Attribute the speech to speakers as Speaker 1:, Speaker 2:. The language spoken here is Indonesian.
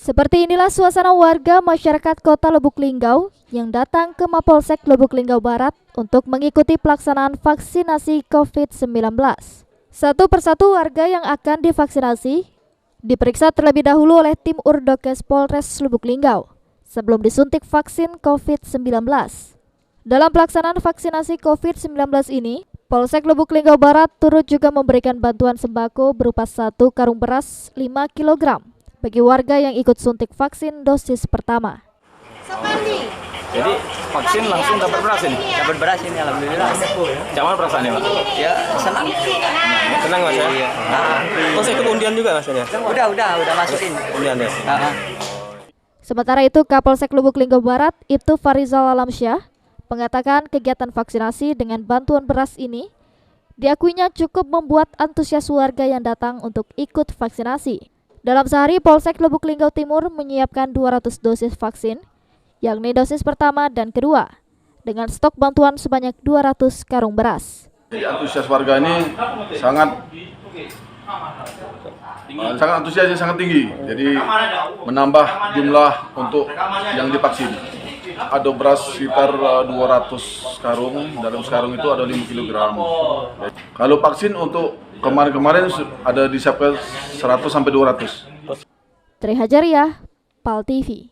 Speaker 1: Seperti inilah suasana warga masyarakat Kota Lubuk Linggau yang datang ke Mapolsek Lubuk Linggau Barat untuk mengikuti pelaksanaan vaksinasi COVID-19. Satu persatu warga yang akan divaksinasi diperiksa terlebih dahulu oleh tim Urdokes Polres Lubuk Linggau sebelum disuntik vaksin COVID-19. Dalam pelaksanaan vaksinasi COVID-19 ini, Polsek Lubuk Linggau Barat turut juga memberikan bantuan sembako berupa 1 karung beras 5 kg bagi warga yang ikut suntik vaksin dosis pertama.
Speaker 2: Jadi vaksin langsung dapat beras ini?
Speaker 3: Dapat beras ini, alhamdulillah.
Speaker 2: Gimana perasaannya, Pak?
Speaker 3: Ya, senang.
Speaker 2: Senang, Mas ya?
Speaker 3: Iya.
Speaker 2: Terus ikut undian juga, Mas ya?
Speaker 3: Udah masukin.
Speaker 2: Undian ya?
Speaker 1: Sementara itu, Kapolsek Lubuk Linggau Barat, Ibtu Farizal Alamsyah, mengatakan kegiatan vaksinasi dengan bantuan beras ini diakuinya cukup membuat antusias warga yang datang untuk ikut vaksinasi. Dalam sehari, Polsek Lubuk Linggau Timur menyiapkan 200 dosis vaksin, yakni dosis pertama dan kedua, dengan stok bantuan sebanyak 200 karung beras.
Speaker 4: Antusias warga ini sangat antusiasnya sangat tinggi, jadi menambah jumlah untuk yang divaksin. Ada beras sekitar 200 karung, dalam karung itu ada 5 kg. Kalau vaksin untuk kemarin-kemarin ada disiapkan 100 sampai 200.
Speaker 1: Tri Hajariah, PAL TV.